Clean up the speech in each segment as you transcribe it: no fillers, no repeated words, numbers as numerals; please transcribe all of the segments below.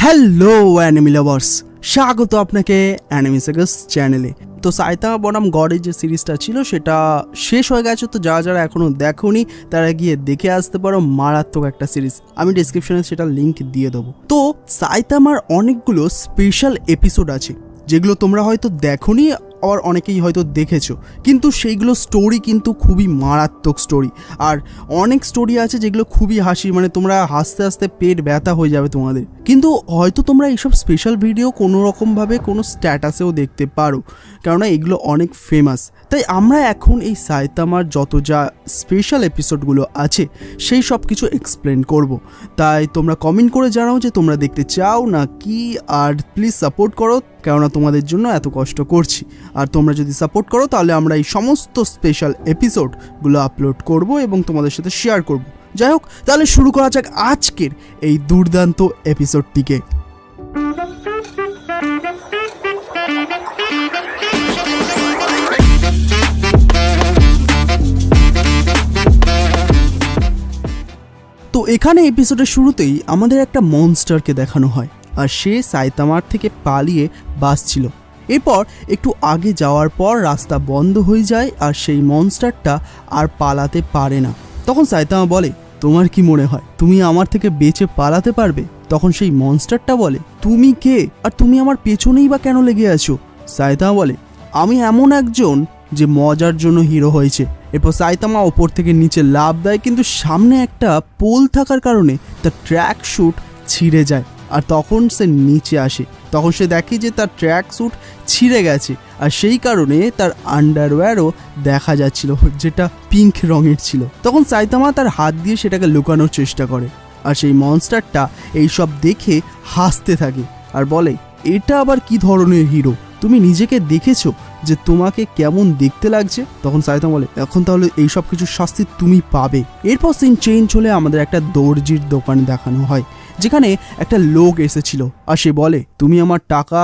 Hello enemy lovers, স্বাগত আপনাকে enemy sagas চ্যানেলে। তো সাইতামা বনাম গডের যে সিরিজটা ছিল সেটা শেষ হয়ে গেছে। তো যারা এখনও দেখোনি তারা গিয়ে দেখে আসতে পারো, মারাত্মক একটা সিরিজ। আমি ডিসক্রিপশনে সেটা লিঙ্ক দিয়ে দেবো। তো সাইতামার অনেকগুলো স্পেশাল এপিসোড আছে যেগুলো তোমরা হয়তো দেখোনি, আবার অনেকেই হয়তো দেখেছো, কিন্তু সেইগুলো স্টোরি কিন্তু খুবই মারাত্মক স্টোরি। আর অনেক স্টোরি আছে যেগুলো খুবই হাসি, মানে তোমরা হাসতে হাসতে পেট ব্যথা হয়ে যাবে তোমাদের। কিন্তু হয়তো তোমরা এইসব স্পেশাল ভিডিও কোনো রকমভাবে কোনো স্ট্যাটাসেও দেখতে পারো, কেননা এগুলো অনেক ফেমাস। তাই আমরা এখন এই সাইতামার যত যা স্পেশাল এপিসোডগুলো আছে সেই সব কিছু এক্সপ্লেন করব। তাই তোমরা কমেন্ট করে জানাও যে তোমরা দেখতে চাও না কি, আর প্লিজ সাপোর্ট করো, কেননা তোমাদের জন্য এত কষ্ট করছি। আর তোমরা যদি সাপোর্ট করো তাহলে আমরা এই সমস্ত স্পেশাল এপিসোডগুলো আপলোড করব এবং তোমাদের সাথে শেয়ার করব। যাই হোক, তাহলে শুরু করা যাক আজকের এই দুর্দান্ত এপিসোডটিকে। তো এখানে এপিসোডের শুরুতেই আমাদের একটা মনস্টারকে দেখানো হয়, আর সে সাইতামার থেকে পালিয়ে বাঁচছিল। এরপর একটু আগে যাওয়ার পর রাস্তা বন্ধ হয়ে যায় আর সেই মনস্টারটা আর পালাতে পারে না। তখন সাইতামা বলে, তোমার কি মনে হয় তুমি আমার থেকে বেঁচে পালাতে পারবে? তখন সেই মনস্টারটা বলে, তুমি কে, আর তুমি আমার পেছনেই বা কেন লেগে আছো? সাইতামা বলে, আমি এমন একজন যে মজার জন্য হিরো হয়েছে। এরপর সাইতামা ওপর থেকে নিচে লাফ দেয়, কিন্তু সামনে একটা পোল থাকার কারণে তার ট্র্যাক শ্যুট ছিঁড়ে যায়। আর তখন সে নিচে আসে, তখন সে দেখে যে তার ট্র্যাক স্যুট ছিঁড়ে গেছে, আর সেই কারণে তার আন্ডারওয়্যারও দেখা যাচ্ছিল যেটা পিঙ্ক রঙের ছিল। তখন সাইতামা তার হাত দিয়ে সেটাকে লুকানোর চেষ্টা করে, আর সেই মনস্টারটা এইসব দেখে হাসতে থাকে আর বলে, এটা আবার কি ধরনের হিরো? তুমি নিজেকে দেখেছো যে তোমাকে কেমন দেখতে লাগছে? তখন সাইতামা বলে, এখন তাহলে এইসব কিছু শাস্তি তুমি পাবে। এরপর সিন চেঞ্জ হলে আমাদের একটা দর্জির দোকান দেখানো হয়, যেখানে একটা লোক এসেছিল, আর সে বলে, তুমি আমার টাকা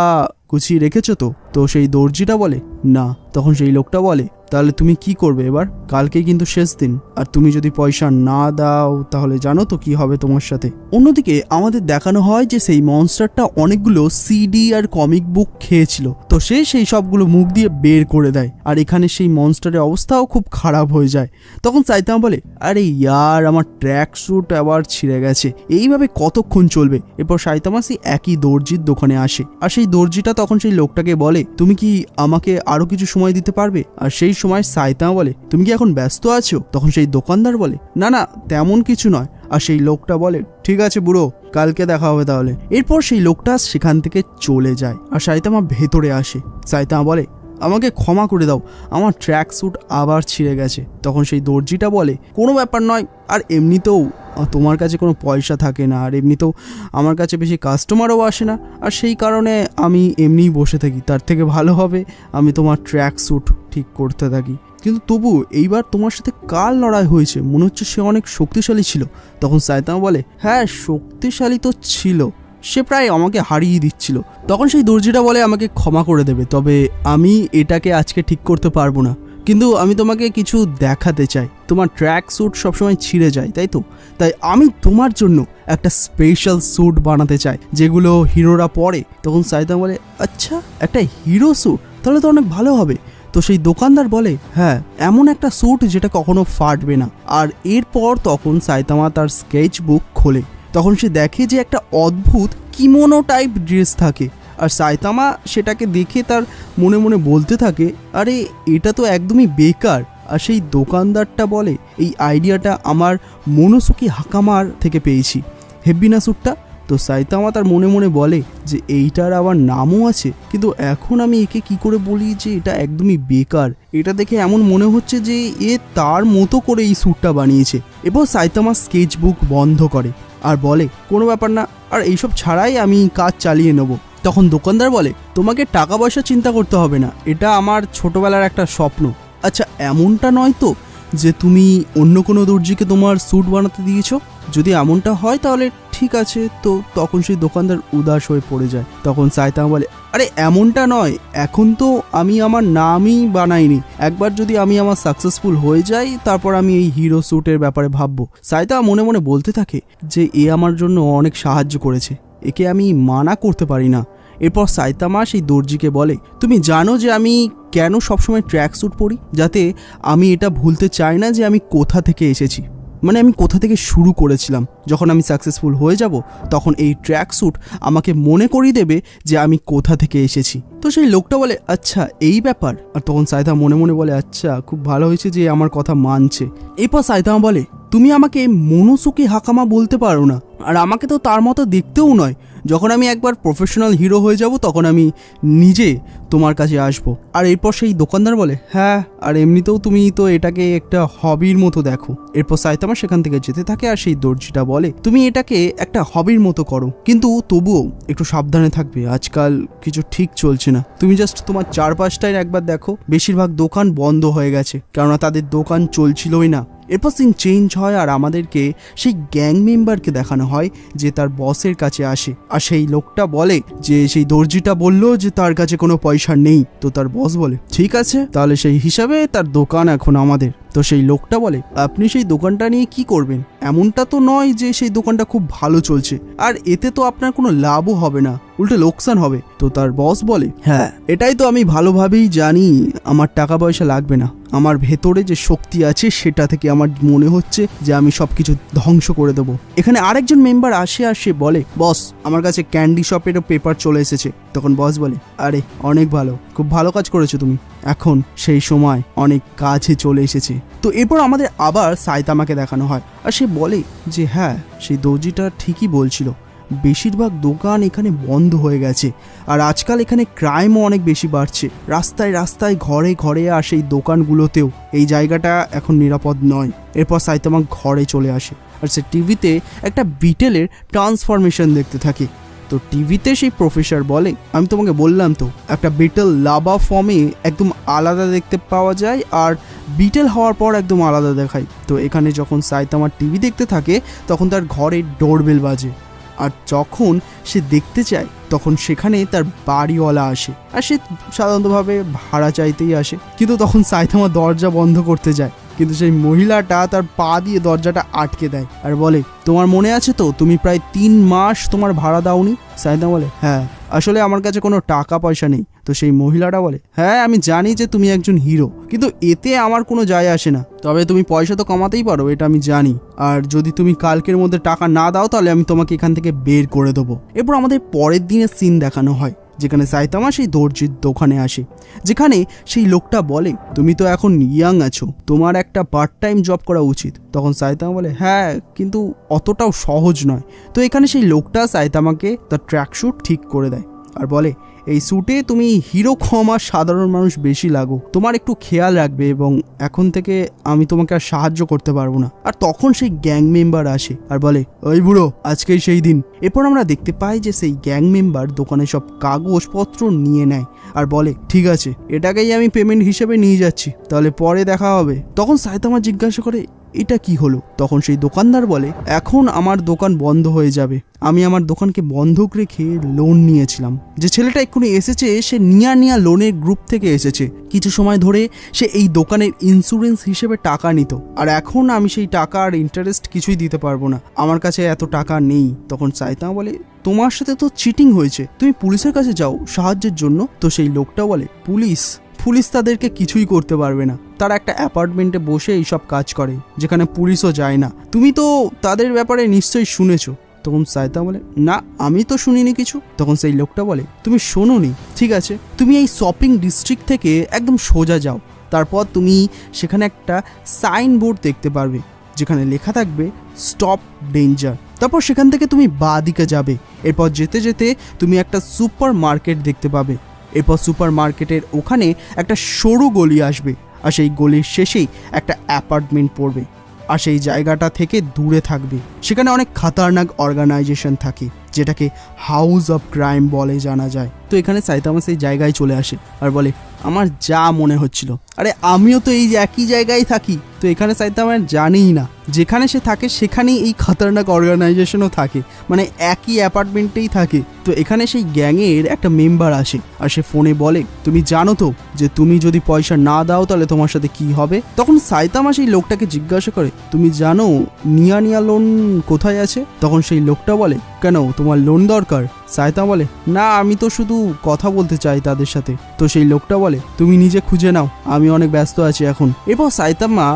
গুছিয়ে রেখেছো তো? তো সেই দর্জিটা বলে, না। তখন সেই লোকটা বলে, তাহলে তুমি কি করবে এবার? কালকে কিন্তু শেষ দিন, আর তুমি যদি পয়সা না দাও তাহলে জানো তো কি হবে তোমার সাথে। অন্যদিকে আমাদের দেখানো হয় যে সেই মনস্টারটা অনেকগুলো সিডি আর কমিক বুক খেয়েছিল, তো সে সেই সবগুলো মুখ দিয়ে বের করে দেয়, আর এখানে সেই মনস্টারের অবস্থাও খুব খারাপ হয়ে যায়। তখন সাইতামা বলে, আরে ইয়ার, আমার ট্র্যাক স্যুট আবার ছিঁড়ে গেছে, এইভাবে কতক্ষণ চলবে? এরপর সাইতামা সেই একই দর্জির দোকানে আসে, আর সেই দর্জিটা তখন সেই লোকটাকে বলে, তুমি কি আমাকে আরো কিছু সময় দিতে পারবে? আর সেই সময় সাইতামা বলে, তুমি কি এখন ব্যস্ত আছো? তখন সেই দোকানদার বলে, না না, তেমন কিছু নয়। আর সেই লোকটা বলে, ঠিক আছে বুড়ো, কালকে দেখা হবে তাহলে। এরপর সেই লোকটা সেখান থেকে চলে যায়, আর সাইতামা ভেতরে আসে। সাইতামা বলে, আমাকে ক্ষমা করে দাও, আমার ট্র্যাক স্যুট আবার ছিঁড়ে গেছে। তখন সেই দর্জিটা বলে, কোনো ব্যাপার নয়, আর এমনিতেও তোমার কাছে কোনো পয়সা থাকে না, আর এমনিতেও আমার কাছে বেশি কাস্টমারও আসে না, আর সেই কারণে আমি এমনিই বসে থাকি, তার থেকে ভালো হবে আমি তোমার ট্র্যাক স্যুট ঠিক করতে থাকি। কিন্তু তবু এইবার তোমার সাথে কার লড়াই হয়েছে? মনে হচ্ছে সে অনেক শক্তিশালী ছিল। তখন সাইতামা বলে, হ্যাঁ শক্তিশালী তো ছিল, সে প্রায় আমাকে হারিয়ে দিচ্ছিল। তখন সেই দর্জিটা বলে, আমাকে ক্ষমা করে দেবে, তবে আমি এটাকে আজকে ঠিক করতে পারবো না, কিন্তু আমি তোমাকে কিছু দেখাতে চাই। তোমার ট্র্যাক স্যুট সবসময় ছিঁড়ে যায়, তাই তো? তাই আমি তোমার জন্য একটা স্পেশাল স্যুট বানাতে চাই যেগুলো হিরোরা পরে। তখন সাইতামা বলে, আচ্ছা একটা হিরো স্যুট, তাহলে তো অনেক ভালো হবে। তো সেই দোকানদার বলে, হ্যাঁ এমন একটা স্যুট যেটা কখনো ফাটবে না। আর এরপর তখন সাইতামা তার স্কেচ বুক খোলে, তখন সে দেখে যে একটা অদ্ভুত কিমোনো টাইপ ড্রেস থাকে, আর সাইতামা সেটাকে দেখে তার মনে মনে বলতে থাকে, আরে এটা তো একদমই বেকার। আর সেই দোকানদারটা বলে, এই আইডিয়াটা আমার মোনোসুকি হাকামার থেকে পেয়েছি, হেব্বি না স্যুটটা? তো সাইতামা তার মনে মনে বলে যে এইটার আবার নামও আছে, কিন্তু এখন আমি একে কি করে বলি যে এটা একদমই বেকার? এটা দেখে এমন মনে হচ্ছে যে এ তার মতো করে এই স্যুটটা বানিয়েছে। এবার সাইতামা স্কেচ বুক বন্ধ করে আর বলে, কোনো ব্যাপার না, আর এইসব ছাড়াই আমি কাজ চালিয়ে নেব। তখন দোকানদার বলে, তোমাকে টাকা পয়সা চিন্তা করতে হবে না, এটা আমার ছোটবেলার একটা স্বপ্ন। আচ্ছা এমনটা নয় তো যে তুমি অন্য কোনো দর্জিকে তোমার স্যুট বানাতে দিয়েছো? যদি এমনটা হয় তাহলে ঠিক আছে। তো তখন সেই দোকানদার উদাস হয়ে পড়ে যায়। তখন সাইতামা বলে, আরে এমনটা নয়, এখন তো আমি আমার নামই বানাইনি, একবার যদি আমি আমার সাকসেসফুল হয়ে যাই তারপর আমি এই হিরো স্যুটের ব্যাপারে ভাববো। সাইতামা মনে মনে বলতে থাকে যে এ আমার জন্য অনেক সাহায্য করেছে, একে আমি মানা করতে পারি না। এরপর সাইতামা সেই দর্জিকে বলে, তুমি জানো যে আমি কেন সবসময় ট্র্যাক স্যুট পরি? যাতে আমি এটা ভুলতে চাই না যে আমি কোথা থেকে এসেছি, মানে আমি কোথা থেকে শুরু করেছিলাম। যখন আমি সাকসেসফুল হয়ে যাব তখন এই ট্র্যাক স্যুট আমাকে মনে করিয়ে দেবে যে আমি কোথা থেকে এসেছি। তো সেই লোকটা বলে, আচ্ছা এই ব্যাপার। আর তখন সাইতামা মনে মনে বলে, আচ্ছা খুব ভালো হয়েছে যে আমার কথা মানছে। এরপর সাইতামা বলে, তুমি আমাকে মোনোসুকে হাকামা বলতে পারো না, আর আমাকে তো তার মতো দেখতেও নয়। যখন আমি একবার প্রফেশনাল হিরো হয়ে যাব তখন আমি নিজে তোমার কাছে আসব। আর এরপর সেই দোকানদার বলে, হ্যাঁ, আর এমনিতেও তুমি তো এটাকে একটা হবির মতো দেখো। এরপর সাইতামা সেখান থেকে যেতে থাকে, আর সেই দর্জিটা বলে, তুমি এটাকে একটা হবির মতো করো, কিন্তু তবুও একটু সাবধানে থাকবে, আজকাল কিছু ঠিক চলছে না। তুমি জাস্ট তোমার চারপাশটায় একবার দেখো, বেশিরভাগ দোকান বন্ধ হয়ে গেছে, কেননা তাদের দোকান চলছিলই না। এরপর সিন চেঞ্জ হয়, আর আমাদেরকে সেই গ্যাং মেম্বারকে দেখানো হয় যে তার বসের কাছে আসে। আর সেই লোকটা বলে যে সেই দর্জিটা বলল যে তার কাছে কোনো পয়সা নেই। তো তার বস বলে, ঠিক আছে, তাহলে সেই হিসাবে তার দোকান এখন আমাদের। তো সেই লোকটা বলে, আপনি সেই দোকানটা নিয়ে কি করবেন? এমনটা তো নয় যে সেই দোকানটা খুব ভালো চলছে, আর এতে তো আপনার কোনো লাভও হবে না, উল্টে লোকসান হবে। তো তার বস বলে, হ্যাঁ, এটাই তো আমি ভালোভাবেই জানি, আমার টাকা পয়সা লাগবে না। আমার ভেতরে যে শক্তি আছে সেটা থেকে আমার মনে হচ্ছে যে আমি সবকিছু ধ্বংস করে দেবো। এখানে আরেকজন মেম্বার আসে, আর সে বলে, বস, আমার কাছে ক্যান্ডি শপেরও পেপার চলে এসেছে। তখন বস বলে, আরে অনেক ভালো, খুব ভালো কাজ করেছো তুমি, এখন সেই সময় অনেক কাছে চলে এসেছে। তো এরপর আমাদের আবার সাইতামাকে দেখানো হয়, আর সে বলে যে হ্যাঁ, সেই দর্জিটা ঠিকই বলছিল, বেশিরভাগ দোকান এখানে বন্ধ হয়ে গেছে, আর আজকাল এখানে ক্রাইমও অনেক বেশি বাড়ছে। রাস্তায় রাস্তায়, ঘরে ঘরে, আর সেই দোকানগুলোতেও এই জায়গাটা এখন নিরাপদ নয়। এরপর সাইতামা ঘরে চলে আসে, আর সে টিভিতে একটা বিটেলের ট্রান্সফরমেশন দেখতে থাকে। তো টিভিতে সেই প্রফেসর বলে, আমি তোমাকে বললাম তো, একটা বিটেল লাভা ফর্মে একদম আলাদা দেখতে পাওয়া যায়, আর বিটেল হওয়ার পর একদম আলাদা দেখায়। তো এখানে যখন সাইতামা টিভি দেখতে থাকে তখন তার ঘরে ডোরবেল বাজে, আর যখন সে দেখতে চায় তখন সেখানে তার বাড়িওয়ালা আসে, আর সে সাধারণতভাবে ভাড়া চাইতেই আসে। কিন্তু তখন সাইতামা দরজা বন্ধ করতে যায়, কিন্তু সেই মহিলাটা তার পা দিয়ে দরজাটা আটকে দেয়, আর বলে, তোমার মনে আছে তো, তুমি প্রায় 3 মাস তোমার ভাড়া দাওনি? সাইতামা বলে, হ্যাঁ, আসলে আমার কাছে কোনো টাকা পয়সা নেই। তো সেই মহিলাটা বলে, হ্যাঁ, আমি জানি যে তুমি একজন হিরো, কিন্তু এতে আমার কোনো যায় আসে না, তবে তুমি পয়সা তো কমাতেই পারো, এটা আমি জানি, আর যদি তুমি কালকের মধ্যে টাকা না দাও তাহলে আমি তোমাকে এখান থেকে বের করে দেবো। এরপর আমাদের পরের দিনের সিন দেখানো হয়, যেখানে সাইতামা সেই দর্জির দোকানে আসে, যেখানে সেই লোকটা বলে, তুমি তো এখন ইয়াং আছো, তোমার একটা পার্ট টাইম জব করা উচিত। তখন সাইতামা বলে, হ্যাঁ, কিন্তু অতটাও সহজ নয়। তো এখানে সেই লোকটা সাইতামাকে তার ট্র্যাক স্যুট ঠিক করে দেয়, আর বলে, এই স্যুটে তুমি হিরো কম আর সাধারণ মানুষ বেশি লাগো, তোমার একটু খেয়াল রাখবে, এবং এখন থেকে আমি তোমাকে আর সাহায্য করতে পারবো না। আর তখন সেই গ্যাং মেম্বার আসে আর বলে, ওই বুড়ো, আজকেই সেই দিন। এরপর আমরা দেখতে পাই যে সেই গ্যাং মেম্বার দোকানে সব কাগজপত্র নিয়ে নেয়, আর বলে, ঠিক আছে, এটাকেই আমি পেমেন্ট হিসেবে নিয়ে যাচ্ছি, তাহলে পরে দেখা হবে। তখন সাইতামা জিজ্ঞাসা করে, এটা কি হলো? তখন সেই দোকানদার বলে, এখন আমার দোকান বন্ধ হয়ে যাবে, আমি আমার দোকানকে বন্ধক রেখে লোন নিয়েছিলাম। যে ছেলেটা এক্ষুনি এসেছে সে নিয়া লোনের গ্রুপ থেকে এসেছে, কিছু সময় ধরে সে এই দোকানের ইন্স্যুরেন্স হিসেবে টাকা নিত, আর এখন আমি সেই টাকা আর ইন্টারেস্ট কিছুই দিতে পারবো না, আমার কাছে এত টাকা নেই। তখন সাইতামা বলে, তোমার সাথে তো চিটিং হয়েছে, তুমি পুলিশের কাছে যাও সাহায্যের জন্য। তো সেই লোকটা বলে, পুলিশ তাদেরকে কিছুই করতে পারবে না, তারা একটা অ্যাপার্টমেন্টে বসে এইসব কাজ করে, যেখানে পুলিশও যায় না, তুমি তো তাদের ব্যাপারে নিশ্চয়ই শুনেছো। তখন সাইতামা বলে, না, আমি তো শুনিনি কিছু। তখন সেই লোকটা বলে, তুমি শোনোনি? ঠিক আছে, তুমি এই শপিং ডিস্ট্রিক্ট থেকে একদম সোজা যাও, তারপর তুমি সেখানে একটা সাইনবোর্ড দেখতে পারবে যেখানে লেখা থাকবে স্টপ ডেঞ্জার। তারপর সেখান থেকে তুমি বাঁ দিকে যাবে, এরপর যেতে যেতে তুমি একটা সুপার মার্কেট দেখতে পাবে, এরপর সুপার মার্কেটের ওখানে একটা সরু গলি আসবে, আর সেই গলির শেষেই একটা অ্যাপার্টমেন্ট পড়বে, আর সেই জায়গাটা থেকে দূরে থাকবে। সেখানে অনেক খাতারনাক অর্গানাইজেশন থাকে, যেটাকে হাউস অফ ক্রাইম বলে জানা যায়। তো এখানে সাইতামা সেই জায়গায় চলে আসে আর বলে আমার যা মনে হচ্ছিল, আরে আমিও তো এই একই জায়গায় থাকি। তো এখানে সাইতামা জানেই না যেখানে সে থাকে সেখানেই এই খতরনাক অর্গানাইজেশনও থাকে, মানে একই অ্যাপার্টমেন্টেই থাকে। তো এখানে সেই গ্যাংয়ের একটা মেম্বার আসে আর সে ফোনে বলে তুমি জানো তো যে তুমি যদি পয়সা না দাও তাহলে তোমার সাথে কি হবে। তখন সাইতামা সেই লোকটাকে জিজ্ঞাসা করে তুমি জানো নিয়া লোন কোথায় আছে? তখন সেই লোকটা বলে কেন তোমার লোন দরকার? সাইতামা বলে না আমি তো শুধু কথা বলতে চাই তাদের সাথে। তো সেই লোকটা বলে তুমি নিজে খুঁজে নাও, আমি অনেক ব্যস্ত আছি এখন। এরপর সাইতামা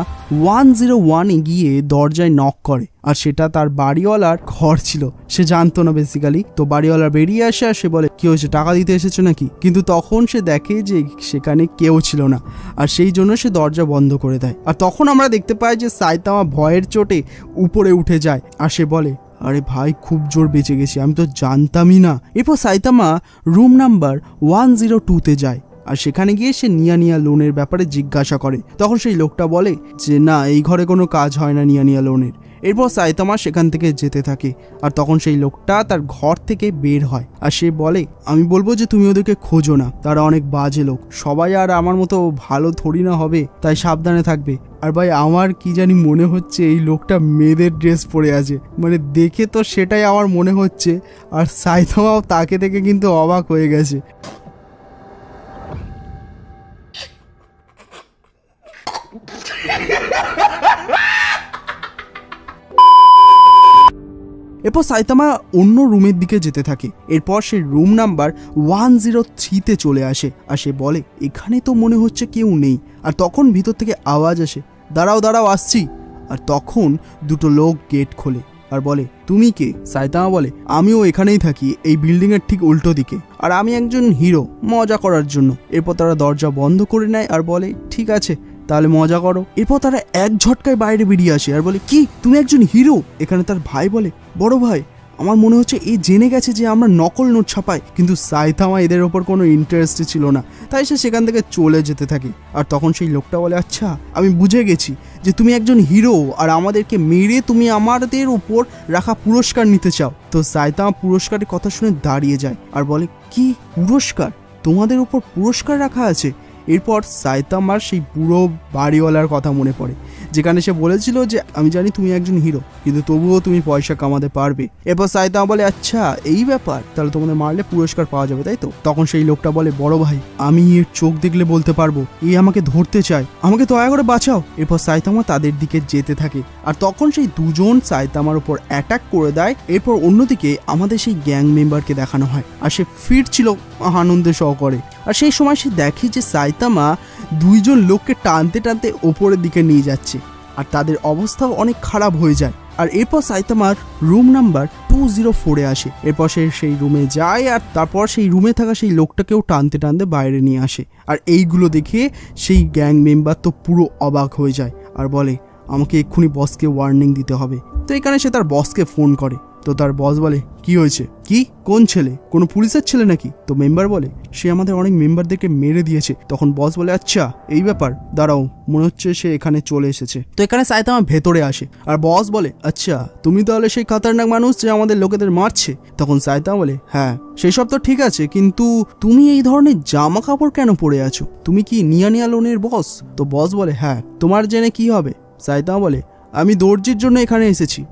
101-এ গিয়ে দরজায় নক করে আর সেটা তার বাড়িওয়ালার ঘর ছিল। সে জানতো না বেসিক্যালি। তো বাড়িওয়ালা বেরিয়ে আসে আর সে বলে কি হয়েছে, টাকা দিতে এসেছো নাকি? কিন্তু তখন সে দেখে যে সেখানে কেউ ছিল না আর সেই জন্য সে দরজা বন্ধ করে দেয়। আর তখন আমরা দেখতে পাই যে সাইতামা ভয়ের চোটে উপরে উঠে যায় আর সে বলে আরে ভাই খুব জোর বেঁচে গেছি, আমি তো জানতামই না। এরপর সাইতামা রুম নাম্বার 102-তে যায় আর সেখানে গিয়ে সে নিয়া লোনের ব্যাপারে জিজ্ঞাসা করে। তখন সেই লোকটা বলে যে না এই ঘরে কোনো কাজ হয় না নিয়া লোনের। এরপর সাইতামা সেখান থেকে যেতে থাকে আর তখন সেই লোকটা তার ঘর থেকে বের হয় আর সে বলে আমি বলবো যে তুমি ওদেরকে খোঁজো না, তারা অনেক বাজে লোক, সবাই আর আমার মতো ভালো থরি না হবে, তাই সাবধানে থাকবে। আর ভাই আমার কি জানি মনে হচ্ছে এই লোকটা মেয়েদের ড্রেস পরে আছে, মানে দেখে তো সেটাই আমার মনে হচ্ছে। আর সাইতামাও তাকে দেখে কিন্তু অবাক হয়ে গেছে। এরপর সাইতামা অন্য রুমের দিকে যেতে থাকে। এরপর সে রুম নাম্বার 103-তে চলে আসে আর সে বলে এখানে তো মনে হচ্ছে কেউ নেই। আর তখন ভিতর থেকে আওয়াজ আসে দাঁড়াও আসছি। আর তখন দুটো লোক গেট খোলে আর বলে তুমি কে? সাইতামা বলে আমিও এখানেই থাকি, এই বিল্ডিংয়ের ঠিক উল্টো দিকে, আর আমি একজন হিরো, মজা করার জন্য। এরপর তারা দরজা বন্ধ করে নেয় আর বলে ঠিক আছে তাহলে মজা করো। এরপর তারা এক ঝটকায় বাইরে বেরিয়ে আসে আর বলে কি তুমি একজন হিরো? এখানে তার ভাই বলে বড় ভাই আমার মনে হচ্ছে এই জেনে গেছে যে আমরা নকল নোট ছাপাই। কিন্তু সাইতামা এদের ওপর কোনো ইন্টারেস্ট ছিল না, তাই সে সেখান থেকে চলে যেতে থাকে। আর তখন সেই লোকটা বলে আচ্ছা আমি বুঝে গেছি যে তুমি একজন হিরো আর আমাদেরকে মেরে তুমি আমাদের উপর রাখা পুরস্কার নিতে চাও। তো সাইতামা পুরস্কারের কথা শুনে দাঁড়িয়ে যায় আর বলে কি পুরস্কার? তোমাদের উপর পুরস্কার রাখা আছে? এরপর সাইতামার সেই পুরো বাড়িওয়ালার কথা মনে পড়ে যেখানে সে বলেছিল যে আমি জানি তুমি একজন হিরো কিন্তু তবুও তুমি পয়সা কামাতে পারবে। এরপর সাইতামা বলে আচ্ছা এই ব্যাপার, তাহলে তোমাদের মারলে পুরস্কার পাওয়া যাবে তাই তো? তখন সেই লোকটা বলে বড় ভাই আমি এর চোখ দেখলে বলতে পারবো এই আমাকে ধরতে চায়, আমাকে দয়া করে বাঁচাও। এরপর সাইতামা তাদের দিকে যেতে থাকে আর তখন সেই দুজন সাইতামার উপর অ্যাটাক করে দেয়। এরপর অন্যদিকে আমাদের সেই গ্যাং মেম্বারকে দেখানো হয় আর সে ফিরছিল আনন্দে সহকারে। আর সেই সময় সে দেখে যে সাইতামা দুইজন লোককে টানতে টানতে ওপরের দিকে নিয়ে যাচ্ছে আর তাদের অবস্থাও অনেক খারাপ হয়ে যায়। আর এরপর সাইতামার রুম নাম্বার 204-এ আসে। এরপর সে সেই রুমে যায় আর তারপর সেই রুমে থাকা সেই লোকটাকেও টানতে টানতে বাইরে নিয়ে আসে। আর এইগুলো দেখে সেই গ্যাং মেম্বার তো পুরো অবাক হয়ে যায় আর বলে আমাকে এক্ষুনি বসকে ওয়ার্নিং দিতে হবে। তো এখানে সে তার বসকে ফোন করে। তো তার বস বলে কি হয়েছে, কি কোন ছেলে, কোনো পুলিশের ছেলে নাকি? তো মেম্বার বলে সে আমাদের অনেক মেম্বারদেরকে মেরে দিয়েছে। তখন বস বলে আচ্ছা এই ব্যাপার, দাঁড়াও মনে হচ্ছে সে এখানে চলে এসেছে। তো এখানে সাইতামা ভেতরে আসে আর বস বলে আচ্ছা তুমি তাহলে সেই খতরনাক মানুষ যে আমাদের লোকেদের মারছে? তখন সাইতামা বলে হ্যাঁ সেই সব তো ঠিক আছে, কিন্তু তুমি এই ধরনের জামা কাপড় কেন পরে আছো? তুমি কি নিয়া লোনের বস? তো বস বলে হ্যাঁ, তোমার জেনে কি হবে? সাইতামা বলে আমি দর্জির জন্য এখানে এসেছি,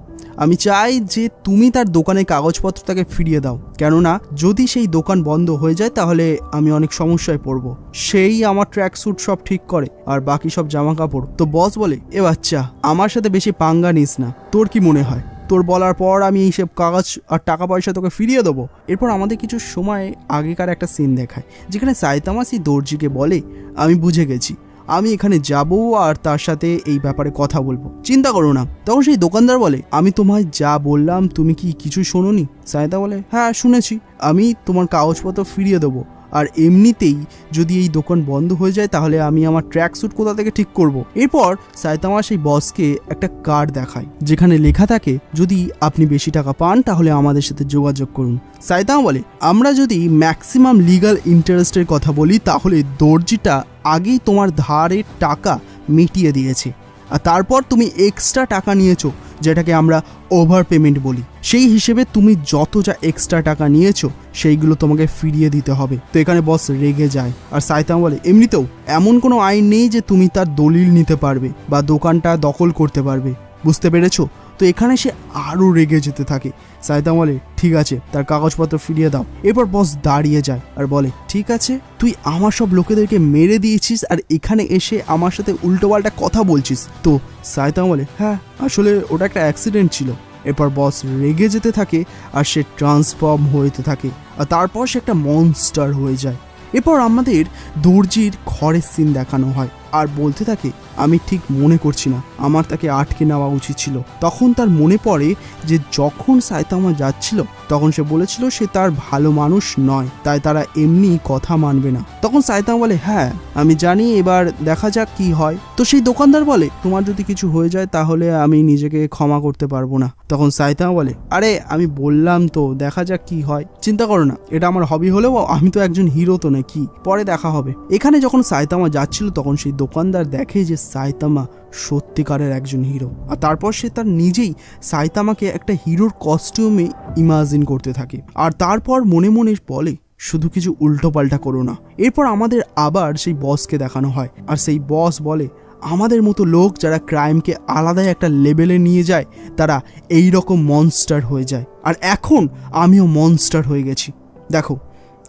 আমি চাই যে তুমি তার দোকানের কাগজপত্র তাকে ফিরিয়ে দাও, কেননা যদি সেই দোকান বন্ধ হয়ে যায় তাহলে আমি অনেক সমস্যায় পড়ব। সেই আমার ট্র্যাক স্যুট সব ঠিক করে আর বাকি সব জামা কাপড়। তো বস বলে এ বাচ্চা আমার সাথে বেশি পাঙ্গা নিস না, তোর কি মনে হয় তোর বলার পর আমি এইসব কাগজ আর টাকা পয়সা তোকে ফিরিয়ে দেবো? এরপর আমাদের কিছু সময় আগেকার একটা সিন দেখায় যেখানে সাইতামা সেই দর্জিকে বলে আমি বুঝে গেছি, আমি এখানে যাব আর তার সাথে এই ব্যাপারে কথা বলবো, চিন্তা করো না। তখন সেই দোকানদার বলে আমি তোমায় যা বললাম তুমি কি কিছু শোনোনি? সাইতামা বলে হ্যাঁ শুনেছি, আমি তোমার কাগজপত্র ফিরিয়ে দেবো আর এমনিতেই যদি এই দোকান বন্ধ হয়ে যায় তাহলে আমি আমার ট্র্যাক স্যুট কোথা থেকে ঠিক করব। এরপর সাইতামা সেই বসকে একটা কার্ড দেখায় যেখানে লেখা থাকে যদি আপনি বেশি টাকা পান তাহলে আমাদের সাথে যোগাযোগ করুন। সাইতামা বলে আমরা যদি ম্যাক্সিমাম লিগাল ইন্টারেস্টের কথা বলি তাহলে দর্জিটা আগেই তোমার ধারের টাকা মিটিয়ে দিয়েছে আর তারপর তুমি এক্সট্রা টাকা নিয়েছো, যেটাকে আমরা ওভার পেমেন্ট বলি। সেই হিসেবে তুমি যত যা এক্সট্রা টাকা নিয়েছো সেইগুলো তোমাকে ফিরিয়ে দিতে হবে। তো এখানে বস রেগে যায় আর সাইতামা বলে এমনিতেও এমন কোনো আইন নেই যে তুমি তার দলিল নিতে পারবে বা দোকানটা দখল করতে পারবে, বুঝতে পেরেছো? তো এখানে সে আরও রেগে যেতে থাকে। সাইতামা বলে ঠিক আছে, তার কাগজপত্র ফিরিয়ে দাও। এরপর বস দাঁড়িয়ে যায় আর বলে ঠিক আছে, তুই আমার সব লোকেদেরকে মেরে দিয়েছিস আর এখানে এসে আমার সাথে উল্টোপাল্টা কথা বলছিস। তো সাইতামা বলে হ্যাঁ, আসলে ওটা একটা অ্যাক্সিডেন্ট ছিল। এরপর বস রেগে যেতে থাকে আর সে ট্রান্সফর্ম হতে থাকে আর তারপর সে একটা মনস্টার হয়ে যায়। এরপর আমাদের দর্জির ঘরের সিন দেখানো হয় আর বলতে থাকে আমি ঠিক মনে করছি না, আমার তাকে আটকে নেওয়া উচিত ছিল। তখন তার মনে পড়ে যে যখন সাইতামা যাচ্ছিল তখন সে বলেছিল সে তার ভালো মানুষ নয়, তাই তারা এমনি কথা মানবে না। তখন সাইতামা বলে হ্যাঁ আমি জানি, এবার দেখা যাক কি হয়। তো সেই দোকানদার বলে তোমার যদি কিছু হয়ে যায় তাহলে আমি নিজেকে ক্ষমা করতে পারবো না। তখন সাইতামা বলে আরে আমি বললাম তো, দেখা যাক কি হয়, চিন্তা করো না, এটা আমার হবি হলেও আমি তো একজন হিরো তো নাকি, পরে দেখা হবে। এখানে যখন সাইতামা যাচ্ছিল তখন সেই দোকানদার দেখে যে সাইতামা সত্যিকারের একজন হিরো আর তারপর সে তার নিজেই সাইতামাকে একটা হিরোর কস্টিউমে ইমাজিন করতে থাকে আর তারপর মনে মনে বলে শুধু কিছু উল্টোপাল্টা করো না। এরপর আমাদের আবার সেই বসকে দেখানো হয় আর সেই বস বলে আমাদের মতো লোক যারা ক্রাইমকে আলাদাই একটা লেভেলে নিয়ে যায় তারা এই রকম মনস্টার হয়ে যায়, আর এখন আমিও মনস্টার হয়ে গেছি। দেখো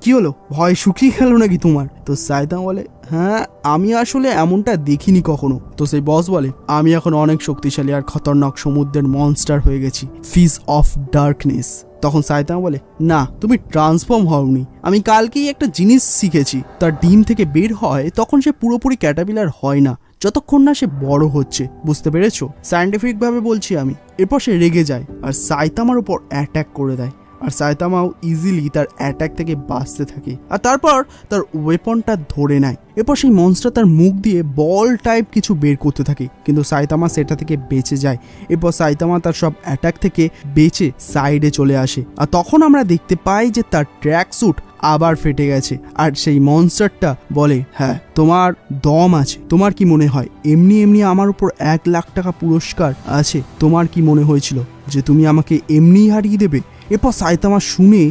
কি হলো, ভয় শুকিয়ে গেল নাকি তোমার? তো সাইতামা বলে হ্যাঁ আমি আসলে এমনটা দেখিনি কখনো। তো সেই বস বলে আমি এখন অনেক শক্তিশালী আর খতরনাক সমুদ্রের মনস্টার হয়ে গেছি, ফিস অফ ডার্কনেস। তখন সাইতামা বলে না তুমি ট্রান্সফর্ম হওনি, আমি কালকেই একটা জিনিস শিখেছি, তার ডিম থেকে বের হয় তখন সে পুরোপুরি ক্যাটারপিলার হয় না যতক্ষণ না সে বড় হচ্ছে, বুঝতে পেরেছো? সায়েন্টিফিক ভাবে বলছি আমি। এরপর সে রেগে যায় আর সাইতামার উপর অ্যাটাক করে দেয় আর সাইতামাও ইজিলি তার অ্যাটাক থেকে বাঁচতে থাকে আর তারপর তার ওয়েপনটা ধরে নেয়। এরপর সেই মনস্টার তার মুখ দিয়ে বল টাইপ কিছু বের করতে থাকে কিন্তু সাইতামা সেটা থেকে বেঁচে যায়। এরপর সাইতামা তার সব অ্যাটাক থেকে বেঁচে সাইডে চলে আসে আর তখন আমরা দেখতে পাই যে তার ট্র্যাক স্যুট আবার ফেটে গেছে আর সেই মনস্টারটা বলে হ্যাঁ তোমার দম আছে, তোমার কি মনে হয় এমনি এমনি আমার উপর 1 লাখ টাকা পুরস্কার আছে? তোমার কি মনে হয়েছিল যে তুমি আমাকে এমনিই হারিয়ে দেবে? এরপর সাইতামা শুনে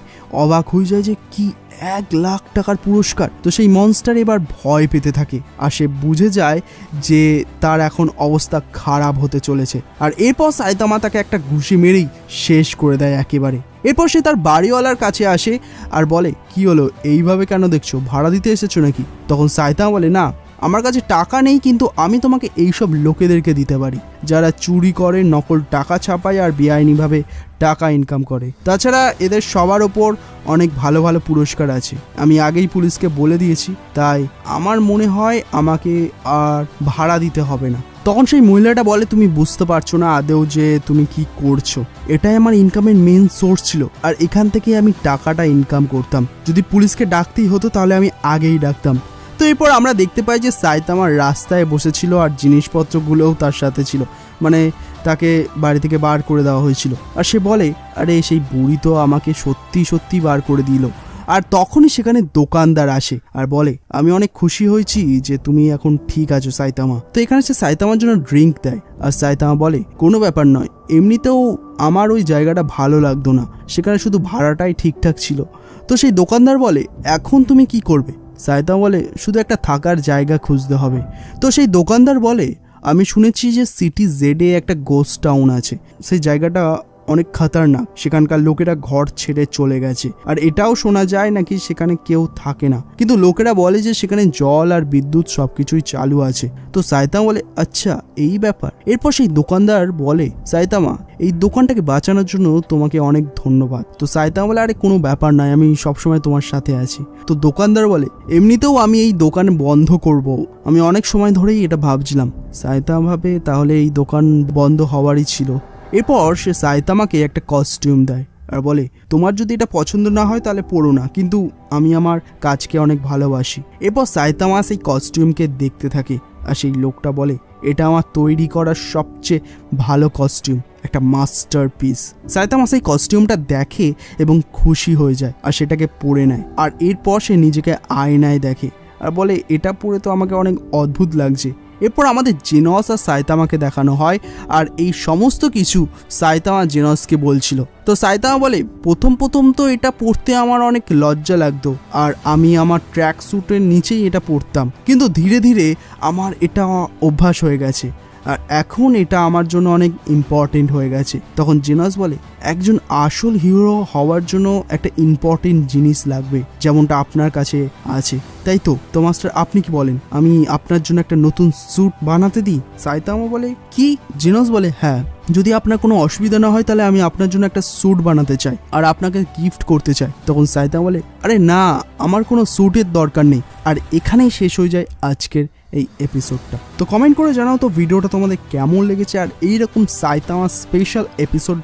অবাক হয়ে যায় যে কি 1 লাখ টাকার পুরস্কার। তো সেই মনস্টার এবার ভয় পেতে থাকে আর সে বুঝে যায় যে তার এখন অবস্থা খারাপ হতে চলেছে আর এরপর সাইতামা তাকে একটা ঘুষি মেরেই শেষ করে দেয় একেবারে। এরপর সে তার বাড়িওয়ালার কাছে আসে আর বলে কি হলো, এইভাবে কেন দেখছো, ভাড়া দিতে এসেছো নাকি? তখন সাইতামা বলে না আমার কাছে টাকা নেই, কিন্তু আমি তোমাকে এইসব লোকেদেরকে দিতে পারি যারা চুরি করে, নকল টাকা ছাপায় আর বেআইনিভাবে টাকা ইনকাম করে। তাছাড়া এদের সবার ওপর অনেক ভালো ভালো পুরস্কার আছে, আমি আগেই পুলিশকে বলে দিয়েছি, তাই আমার মনে হয় আমাকে আর ভাড়া দিতে হবে না। তখন সেই মহিলাটা বলে তুমি বুঝতে পারছো না আদেও যে তুমি কি করছো, এটাই আমার ইনকামের মেন সোর্স ছিল আর এখান থেকে আমি টাকাটা ইনকাম করতাম, যদি পুলিশকে ডাকতেই হতো তাহলে আমি আগেই ডাকতাম। তো এরপর আমরা দেখতে পাই যে সাইতামা রাস্তায় বসেছিল আর জিনিসপত্রগুলোও তার সাথে ছিল, মানে তাকে বাড়ি থেকে বার করে দেওয়া হয়েছিল। আর সে বলে আরে সেই বুড়ি তো আমাকে সত্যি সত্যি বার করে দিল। আর তখনই সেখানে দোকানদার আসে আর বলে আমি অনেক খুশি হয়েছি যে তুমি এখন ঠিক আছো সাইতামা। তো এখানে সে সাইতামার জন্য ড্রিঙ্ক দেয় আর সাইতামা বলে কোনো ব্যাপার নয়, এমনিতেও আমার ওই জায়গাটা ভালো লাগতো না, সেখানে শুধু ভাড়াটাই ঠিকঠাক ছিল। তো সেই দোকানদার বলে এখন তুমি কি করবে? সাইতামা বলে শুধু একটা থাকার জায়গা খুঁজতে হবে। তো সেই দোকানদার বলে আমি শুনেছি যে সিটি জেডে একটা গোস্ট টাউন আছে, সেই জায়গাটা অনেক খতরনাক, সেখানকার লোকেরা ঘর ছেড়ে চলে গেছে আর এটাও শোনা যায় নাকি সেখানে কেউ থাকে না, কিন্তু লোকেরা বলে যে সেখানে জল আর বিদ্যুৎ সবকিছুই চালু আছে। তো সাইতামা বলে আচ্ছা এই ব্যাপার। এরপর সেই দোকানদার বলে সাইতামা এই দোকানটাকে বাঁচানোর জন্য তোমাকে অনেক ধন্যবাদ। তো সাইতামা বলে আরে কোনো ব্যাপার নয়, আমি সবসময় তোমার সাথে আছি। তো দোকানদার বলে এমনিতেও আমি এই দোকান বন্ধ করব, আমি অনেক সময় ধরেই এটা ভাবছিলাম। সাইতামা ভাবে তাহলে এই দোকান বন্ধ হওয়ারই ছিল। এরপর সে সাইতামাকে একটা কস্টিউম দেয় আর বলে তোমার যদি এটা পছন্দ না হয় তাহলে পরো না, কিন্তু আমি আমার কাজকে অনেক ভালোবাসি। এরপর সাইতামা সেই কস্টিউমকে দেখতে থাকে আর সেই লোকটা বলে এটা আমার তৈরি করা সবচেয়ে ভালো কস্টিউম, একটা মাস্টারপিস। সাইতামা সেই কস্টিউমটা দেখে এবং খুশি হয়ে যায় আর সেটাকে পরে নেয় আর এরপর সে নিজেকে আয়নায় দেখে আর বলে এটা পরে তো আমাকে অনেক অদ্ভুত লাগছে, এরপর আমাদের জেনস আর সাইতামাকে দেখানো হয় আর এই সমস্ত কিছু সাইতামা জেনসকে বলছিল। তো সাইতামা বলে প্রথম তো এটা পড়তে আমার অনেক লজ্জা লাগতো আর আমি আমার ট্র্যাক স্যুটের নিচেই এটা পড়তাম, কিন্তু ধীরে ধীরে আমার এটা অভ্যাস হয়ে গেছে আর এখন এটা আমার জন্য অনেক ইম্পর্টেন্ট হয়ে গেছে। তখন জেনস বলে একজন আসল হিরো হওয়ার জন্য একটা ইম্পর্টেন্ট জিনিস লাগবে, যেমনটা আপনার কাছে আছে, তাই তো মাস্টার আপনি কি বলেন আমি আপনার জন্য একটা নতুন স্যুট বানাতে দিই? সাইতামা বলে কি? জেনস বলে হ্যাঁ, যদি আপনার কোনো অসুবিধা না হয় তাহলে আমি আপনার জন্য একটা স্যুট বানাতে চাই আর আপনাকে গিফট করতে চাই। তখন সাইতামা বলে আরে না, আমার কোনো স্যুটের দরকার নেই। আর এখানেই শেষ হয়ে যায় আজকের এই এপিসোডটা। তো কমেন্ট করে জানাও তো ভিডিওটা তোমাদের কেমন লেগেছে, আর এইরকম সাইতামা স্পেশাল এপিসোড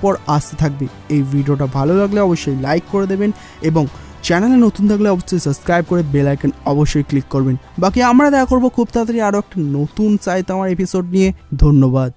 পর আসতে থাকবে। এই ভিডিওটা ভালো লাগলে অবশ্যই লাইক করে দেবেন এবং চ্যানেলে নতুন থাকলে অবশ্যই সাবস্ক্রাইব করে বেল আইকন অবশ্যই ক্লিক করবেন। বাকি আমরা দেখা করবো খুব তাড়াতাড়ি আরও একটা নতুন সাইতামার এপিসোড নিয়ে। ধন্যবাদ।